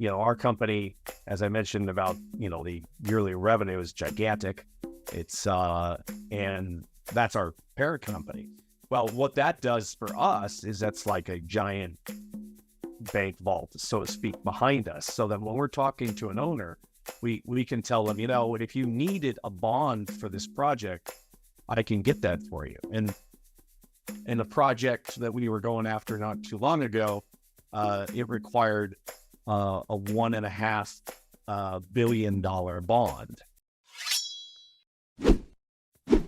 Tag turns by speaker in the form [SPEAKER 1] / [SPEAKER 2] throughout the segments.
[SPEAKER 1] our company, as I mentioned about, the yearly revenue is gigantic. It's, and that's our parent company. Well, what that does for us is that's like a giant bank vault, so to speak, behind us. So that when we're talking to an owner, we can tell them, if you needed a bond for this project, I can get that for you. And the project that we were going after not too long ago, it required a $1.5 billion bond.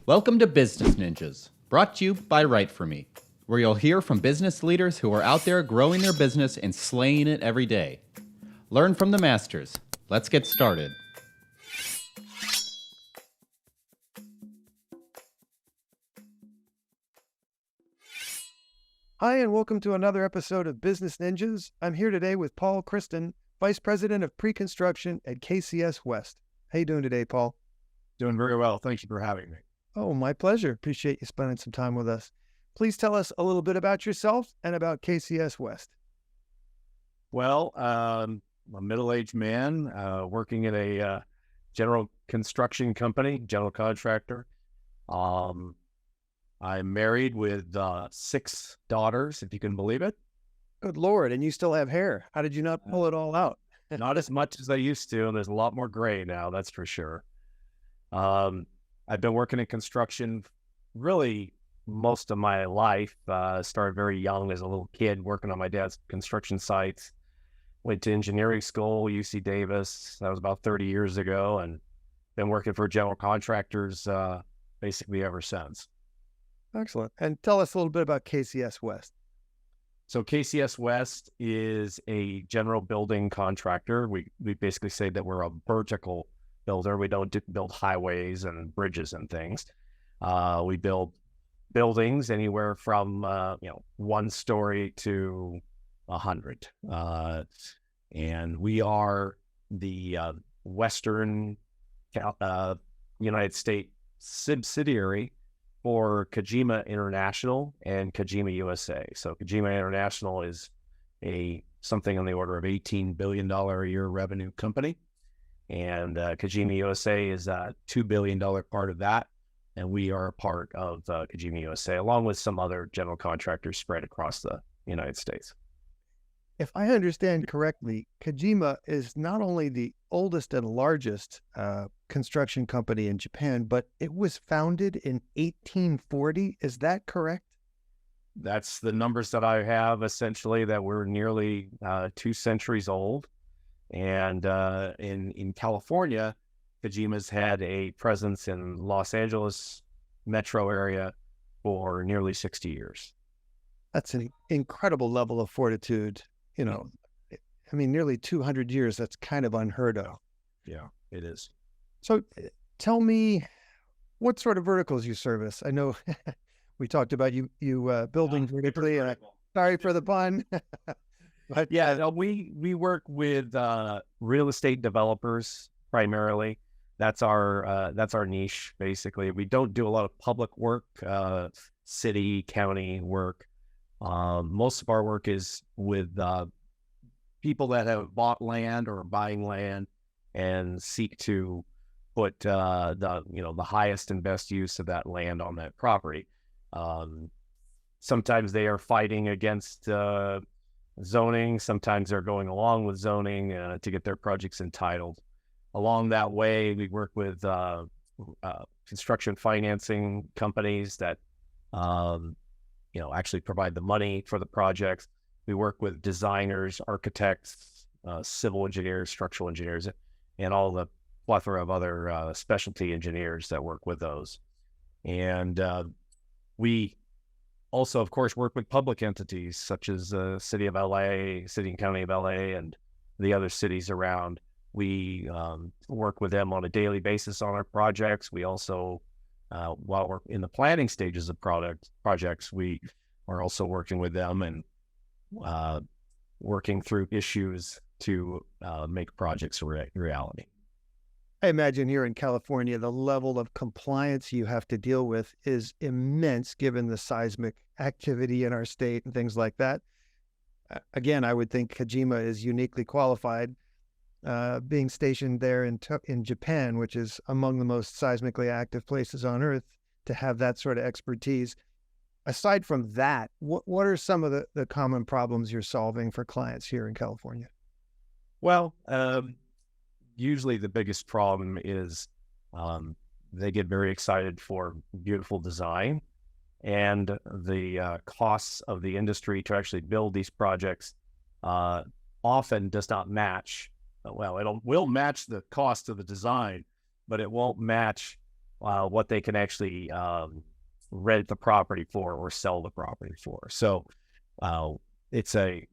[SPEAKER 2] Welcome to Business Ninjas, brought to you by WriteForMe, where you'll hear from business leaders who are out there growing their business and slaying it every day. Learn from the masters. Let's get started.
[SPEAKER 3] Hi, and welcome to another episode of Business Ninjas. I'm here today with Paul Christen, Vice President of Pre-Construction at KCS West. How you doing today, Paul?
[SPEAKER 1] Doing very well. Thank you for having me.
[SPEAKER 3] Oh, my pleasure. Appreciate you spending some time with us. Please tell us a little bit about yourself and about KCS West.
[SPEAKER 1] Well, I'm a middle-aged man working at a general construction company, general contractor. I'm married with 6 daughters, if you can believe it.
[SPEAKER 3] Good Lord, and you still have hair. How did you not pull it all out?
[SPEAKER 1] Not as much as I used to, and there's a lot more gray now, that's for sure. I've been working in construction really most of my life. Started very young as a little kid working on my dad's construction sites. Went to engineering school, UC Davis. That was about 30 years ago, and been working for general contractors basically ever since.
[SPEAKER 3] Excellent. And tell us a little bit about KCS West.
[SPEAKER 1] So KCS West is a general building contractor. We basically say that we're a vertical builder. We don't build highways and bridges and things. We build buildings anywhere from 1 story to 100. And we are the Western United States subsidiary for Kajima International and Kajima USA. So Kajima International is something on the order of $18 billion a year revenue company. And Kajima USA is a $2 billion part of that. And we are a part of Kajima USA, along with some other general contractors spread across the United States.
[SPEAKER 3] If I understand correctly, Kajima is not only the oldest and largest construction company in Japan, but it was founded in 1840. Is that correct?
[SPEAKER 1] That's the numbers that I have, essentially, that we're nearly 2 centuries old. And in California, Kajima's had a presence in Los Angeles metro area for nearly 60 years.
[SPEAKER 3] That's an incredible level of fortitude. Nearly 200 years, that's kind of unheard of.
[SPEAKER 1] Yeah, it is.
[SPEAKER 3] So tell me what sort of verticals you service. I know we talked about you building vertically. Sorry for the pun.
[SPEAKER 1] But yeah, we work with real estate developers primarily. That's our niche, basically. We don't do a lot of public work, city, county work. Most of our work is with people that have bought land or are buying land and seek to put the highest and best use of that land on that property. Sometimes they are fighting against zoning. Sometimes they're going along with zoning to get their projects entitled. Along that way, we work with construction financing companies that actually provide the money for the projects. We work with designers, architects, civil engineers, structural engineers, and all the plethora of other specialty engineers that work with those. And we also, of course, work with public entities such as the City of LA, City and County of LA, and the other cities around. We work with them on a daily basis on our projects. We also, while we're in the planning stages of projects, we are also working with them and working through issues to make projects a reality.
[SPEAKER 3] I imagine here in California, the level of compliance you have to deal with is immense given the seismic activity in our state and things like that. Again, I would think Kajima is uniquely qualified, being stationed there in Japan, which is among the most seismically active places on Earth, to have that sort of expertise. Aside from that, what are some of the common problems you're solving for clients here in California?
[SPEAKER 1] Well, usually the biggest problem is they get very excited for beautiful design, and the costs of the industry to actually build these projects often does not match. Well, it will match the cost of the design, but it won't match what they can actually rent the property for or sell the property for. So it's a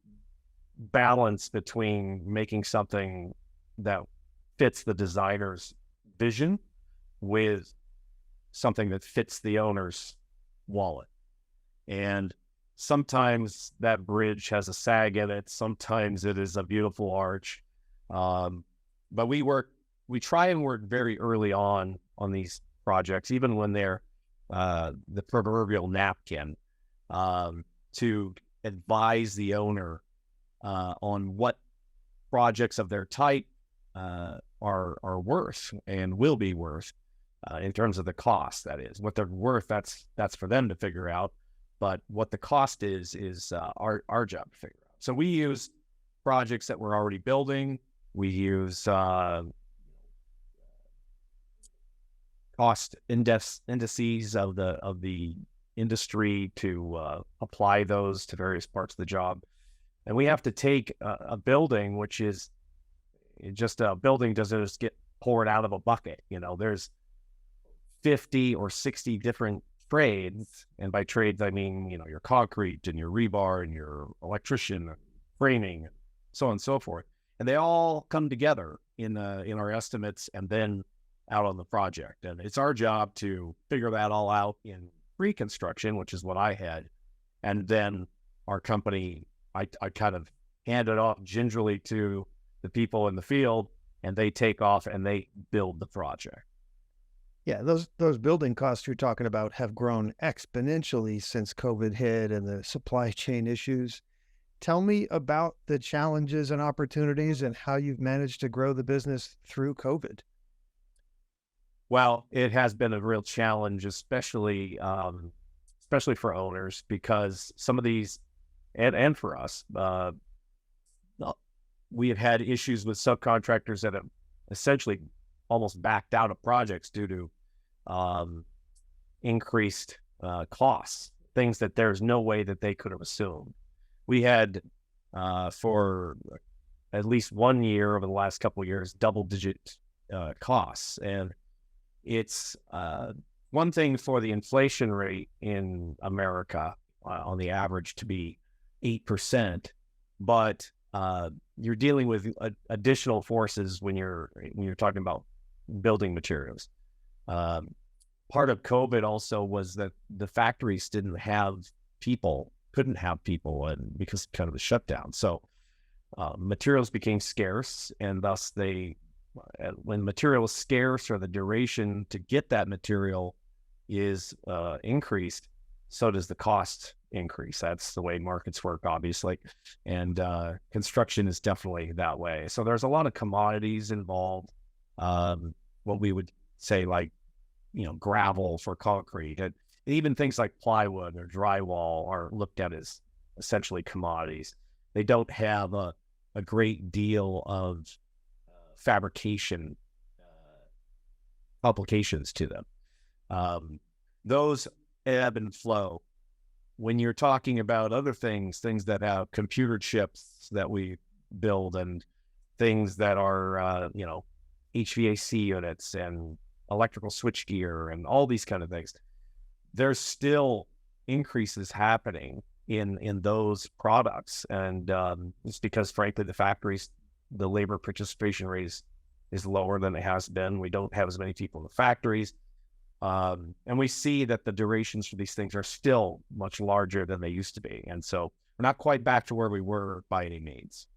[SPEAKER 1] balance between making something that fits the designer's vision with something that fits the owner's wallet. And sometimes that bridge has a sag in it. Sometimes it is a beautiful arch. But we try and work very early on these projects, even when they're the proverbial napkin, to advise the owner on what projects of their type are worth and will be worth in terms of the cost. That is, what they're worth, that's for them to figure out. But what the cost is our job to figure out. So we use projects that we're already building. We use cost indices of the industry to apply those to various parts of the job. And we have to take a building, which is just a building, doesn't just get poured out of a bucket. There's 50 or 60 different trades. And by trades, I mean, your concrete and your rebar and your electrician, and framing, and so on and so forth. And they all come together in our estimates and then out on the project. And it's our job to figure that all out in pre-construction, which is what I had. And then our company, I kind of hand it off gingerly to the people in the field, and they take off and they build the project.
[SPEAKER 3] Yeah, those building costs you're talking about have grown exponentially since COVID hit and the supply chain issues. Tell me about the challenges and opportunities and how you've managed to grow the business through COVID.
[SPEAKER 1] Well, it has been a real challenge, especially for owners, because some of these, and for us, we have had issues with subcontractors that have essentially almost backed out of projects due to increased costs, things that there's no way that they could have assumed. We had, for at least 1 year over the last couple of years, double-digit costs. And it's one thing for the inflation rate in America on the average to be 8%, but you're dealing with additional forces when you're talking about building materials. Part of COVID also was that the factories couldn't have people, and because kind of the shutdown. So materials became scarce, and thus when material is scarce or the duration to get that material is increased, so does the cost increase. That's the way markets work, obviously. And construction is definitely that way. So there's a lot of commodities involved. What we would say, like, gravel for concrete, and even things like plywood or drywall are looked at as essentially commodities. They don't have a great deal of fabrication complications to them. Those ebb and flow. When you're talking about other things that have computer chips that we build, and things that are, HVAC units and electrical switchgear and all these kind of things, there's still increases happening in those products. And it's because, frankly, the factories, the labor participation rate is lower than it has been. We don't have as many people in the factories. And we see that the durations for these things are still much larger than they used to be. And so we're not quite back to where we were by any means.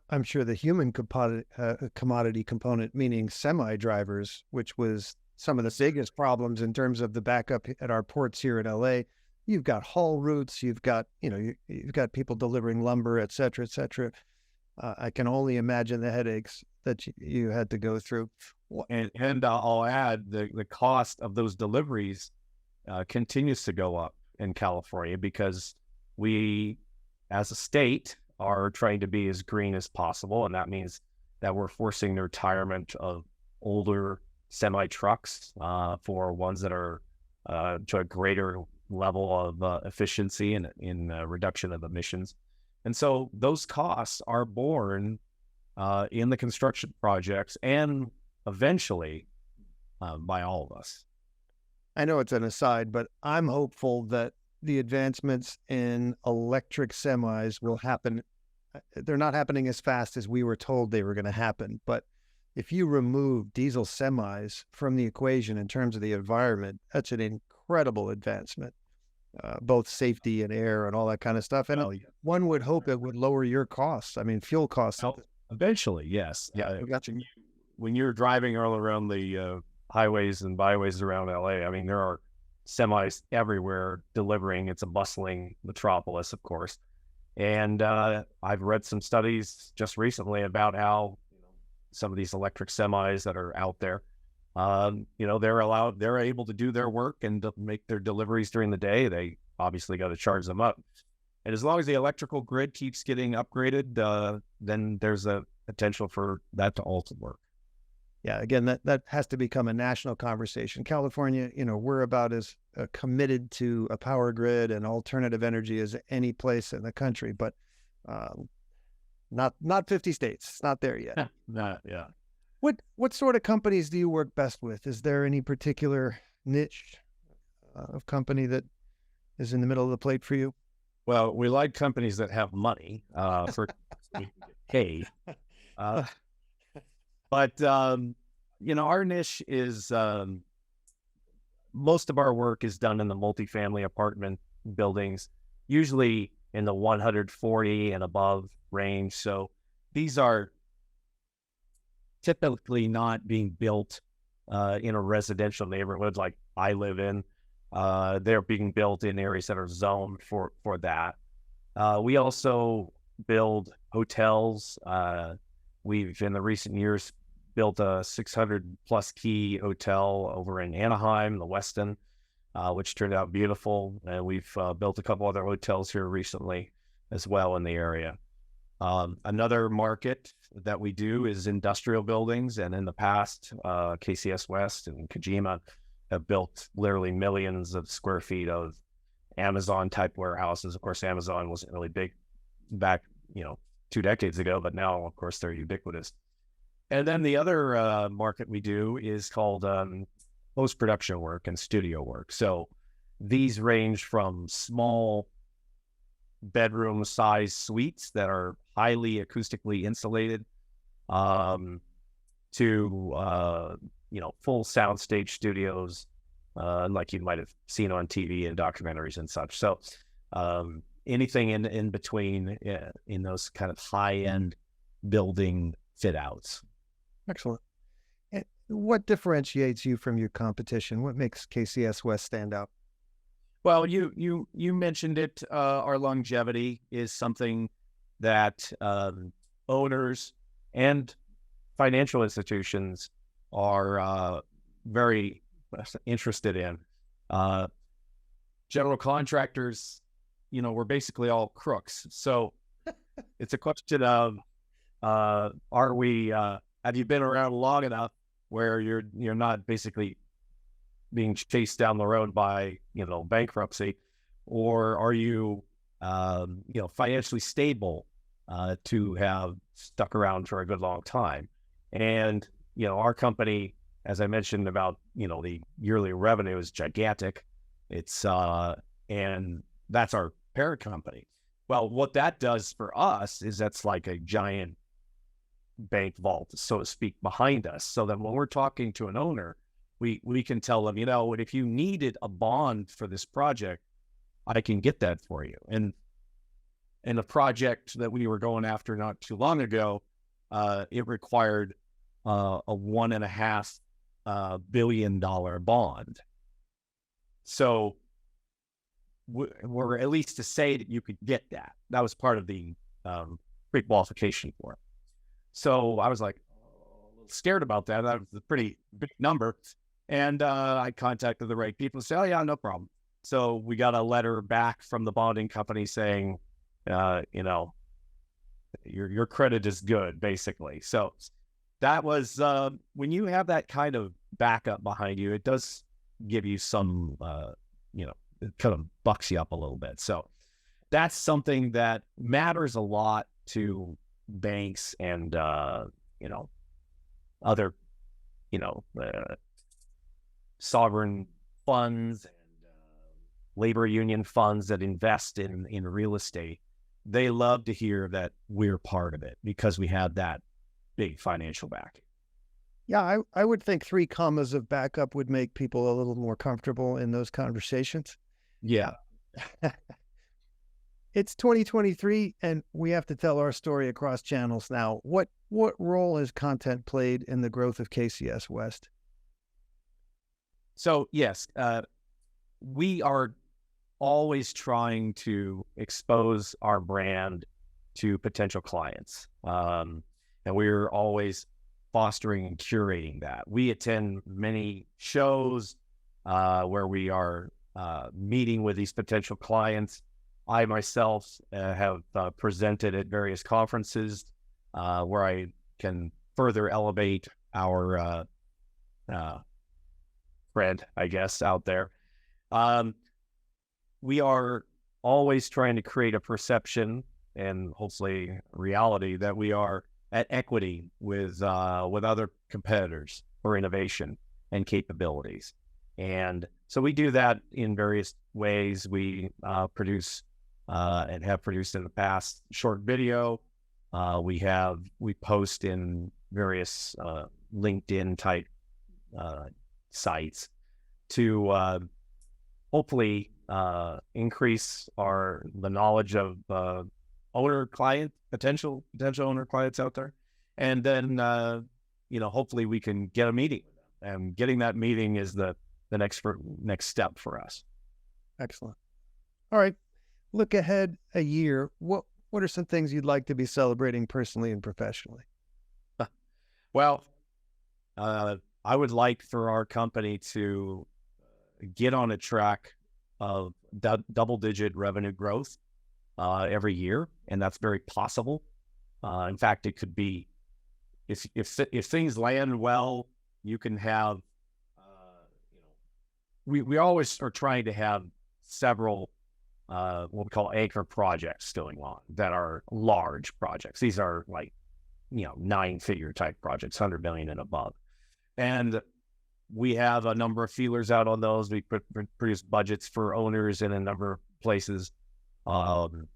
[SPEAKER 3] I'm sure the human commodity component, meaning semi-drivers, which was some of the biggest problems in terms of the backup at our ports here in LA, you've got haul routes, you've got, you've got people delivering lumber, et cetera, et cetera. I can only imagine the headaches that you had to go through.
[SPEAKER 1] And I'll add the cost of those deliveries continues to go up in California because we, as a state, are trying to be as green as possible. And that means that we're forcing the retirement of older semi trucks for ones that are to a greater level of efficiency and in reduction of emissions. And so those costs are borne in the construction projects and eventually by all of us.
[SPEAKER 3] I know it's an aside, but I'm hopeful that the advancements in electric semis will happen. They're not happening as fast as we were told they were going to happen. But if you remove diesel semis from the equation in terms of the environment, that's an incredible advancement, both safety and air and all that kind of stuff. And one would hope it would lower your costs. I mean, fuel costs.
[SPEAKER 1] Well, eventually, yes. Yeah. When you're driving all around the highways and byways around LA, I mean, there are semis everywhere delivering. It's a bustling metropolis, of course. And I've read some studies just recently about how some of these electric semis that are out there, they're able to do their work and to make their deliveries during the day. They obviously got to charge them up. And as long as the electrical grid keeps getting upgraded, then there's a potential for that to also work.
[SPEAKER 3] Yeah, again, that has to become a national conversation. California, we're about as committed to a power grid and alternative energy as any place in the country, but not 50 states. It's not there yet.
[SPEAKER 1] Yeah.
[SPEAKER 3] What sort of companies do you work best with? Is there any particular niche of company that is in the middle of the plate for you?
[SPEAKER 1] Well, we like companies that have money for paid. But, our niche is most of our work is done in the multifamily apartment buildings, usually in the 140 and above range. So these are typically not being built in a residential neighborhood like I live in. They're being built in areas that are zoned for that. We also build hotels. We've, in the recent years, built a 600 plus key hotel over in Anaheim, the Westin, which turned out beautiful. And we've built a couple other hotels here recently as well in the area. Another market that we do is industrial buildings. And in the past, KCS West and Kajima have built literally millions of square feet of Amazon type warehouses. Of course, Amazon wasn't really big back, 2 decades ago, but now, of course, they're ubiquitous. And then the other market we do is called post-production work and studio work. So these range from small bedroom size suites that are highly acoustically insulated to full soundstage studios like you might have seen on TV and documentaries and such. So anything in between in those kind of high-end building fit outs.
[SPEAKER 3] Excellent. And what differentiates you from your competition? What makes KCS West stand out?
[SPEAKER 1] Well, you mentioned it. Our longevity is something that owners and financial institutions are very interested in. General contractors, we're basically all crooks. So it's a question of, have you been around long enough where you're not basically being chased down the road by, bankruptcy, or are you, financially stable to have stuck around for a good long time? And, our company, as I mentioned about, the yearly revenue is gigantic. It's, and that's our parent company. Well, what that does for us is that's like a giant bank vault, so to speak, behind us. So that when we're talking to an owner, we can tell them, if you needed a bond for this project, I can get that for you. And a project that we were going after not too long ago, it required a $1.5 billion bond. So were at least to say that you could get that. That was part of the pre-qualification for it. So I was like a little scared about that. That was a pretty big number. And I contacted the right people and said, oh, yeah, no problem. So we got a letter back from the bonding company saying, your credit is good, basically. So that was, when you have that kind of backup behind you, it does give you some, it kind of bucks you up a little bit. So that's something that matters a lot to banks and, other, sovereign funds and labor union funds that invest in real estate. They love to hear that we're part of it because we have that big financial backing.
[SPEAKER 3] Yeah, I would think 3 commas of backup would make people a little more comfortable in those conversations.
[SPEAKER 1] Yeah.
[SPEAKER 3] It's 2023 and we have to tell our story across channels now. What role has content played in the growth of KCS West?
[SPEAKER 1] So yes, we are always trying to expose our brand to potential clients. And we're always fostering and curating that. We attend many shows where we are meeting with these potential clients. I myself have presented at various conferences where I can further elevate our friend, I guess, out there. We are always trying to create a perception and hopefully reality that we are at equity with other competitors for innovation and capabilities. And so we do that in various ways. We produce and have produced in the past short video. We post in various LinkedIn type sites to hopefully increase the knowledge of potential owner clients out there. And then, hopefully we can get a meeting with them, and getting that meeting is the next step for us.
[SPEAKER 3] Excellent. All right. Look ahead a year. What are some things you'd like to be celebrating personally and professionally?
[SPEAKER 1] Well, I would like for our company to get on a track of double-digit revenue growth every year, and that's very possible. In fact, it could be if things land well, you can have. We always are trying to have several what we call anchor projects going on that are large projects. These are like 9-figure type projects, 100 million and above, and we have a number of feelers out on those. We produce budgets for owners in a number of places. And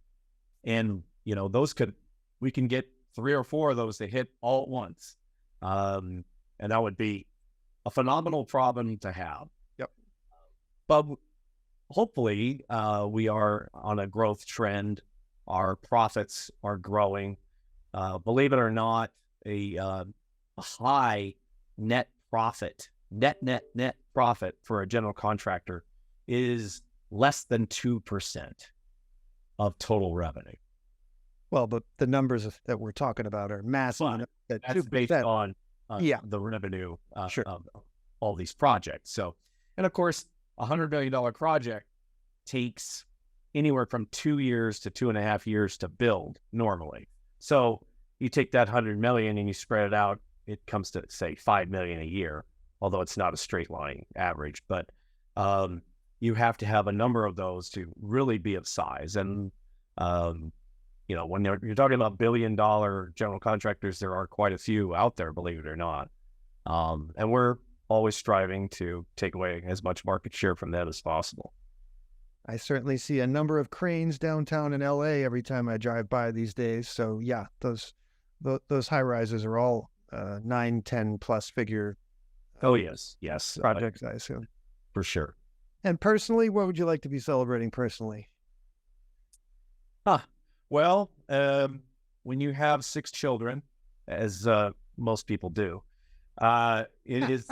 [SPEAKER 1] we can get 3 or 4 of those to hit all at once. And that would be a phenomenal problem to have.
[SPEAKER 3] Yep.
[SPEAKER 1] But hopefully we are on a growth trend. Our profits are growing. Believe it or not, a high net profit, net profit for a general contractor is less than 2% of total revenue.
[SPEAKER 3] Well, but the numbers that we're talking about are massive.
[SPEAKER 1] That's based on the revenue
[SPEAKER 3] sure.
[SPEAKER 1] of all these projects. So, and of course, $100 million project takes anywhere from 2 years to 2.5 years to build normally. So you take that 100 million and you spread it out, it comes to say 5 million a year, although it's not a straight line average, but you have to have a number of those to really be of size. And, when you're talking about $1 billion general contractors, there are quite a few out there, believe it or not. And we're always striving to take away as much market share from that as possible.
[SPEAKER 3] I certainly see a number of cranes downtown in LA every time I drive by these days. So yeah, those high rises are all 9, 10 plus figure.
[SPEAKER 1] Oh yes,
[SPEAKER 3] projects, I assume.
[SPEAKER 1] For sure.
[SPEAKER 3] And personally, what would you like to be celebrating personally?
[SPEAKER 1] Well, when you have 6 children, as most people do, it is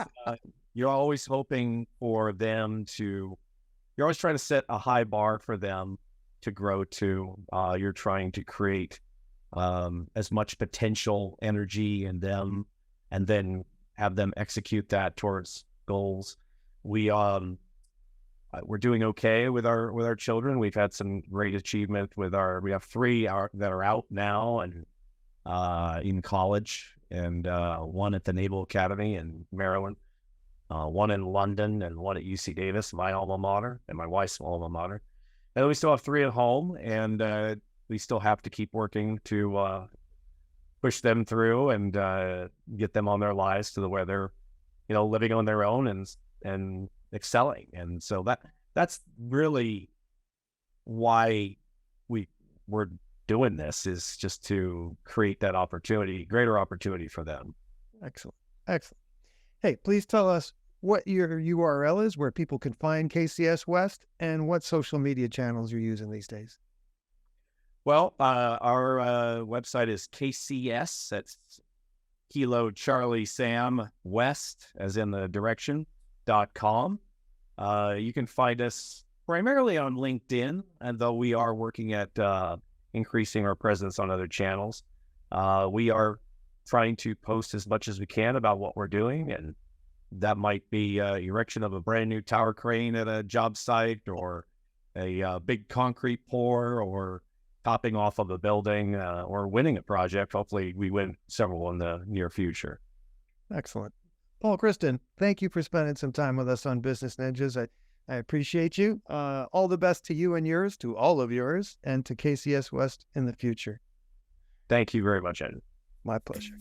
[SPEAKER 1] you're always hoping for them to. you're always trying to set a high bar for them to grow to. You're trying to create as much potential energy in them, and then have them execute that towards goals. We're doing okay with our children. We've had some great achievement with we have three that are out now and in college, and one at the Naval Academy in Maryland, one in London, and one at UC Davis, my alma mater, and my wife's alma mater. And we still have three at home, and we still have to keep working to push them through and get them on their lives to where they're, living on their own and excelling. And so that's really why we're doing this, is just to create that greater opportunity for them.
[SPEAKER 3] Excellent. Hey, please tell us what your URL is, where people can find KCS West, and what social media channels you're using these days.
[SPEAKER 1] Well, our website is KCS, that's Kilo Charlie Sam West, as in the direction, .com. You can find us primarily on LinkedIn, and though we are working at increasing our presence on other channels. We are trying to post as much as we can about what we're doing, and that might be erection of a brand new tower crane at a job site, or a big concrete pour, or topping off of a building, or winning a project. Hopefully we win several in the near future.
[SPEAKER 3] Excellent. Paul, Christen, thank you for spending some time with us on Business Ninjas. I appreciate you. All the best to you and yours, to all of yours, and to KCS West in the future.
[SPEAKER 1] Thank you very much, Ed.
[SPEAKER 3] My pleasure.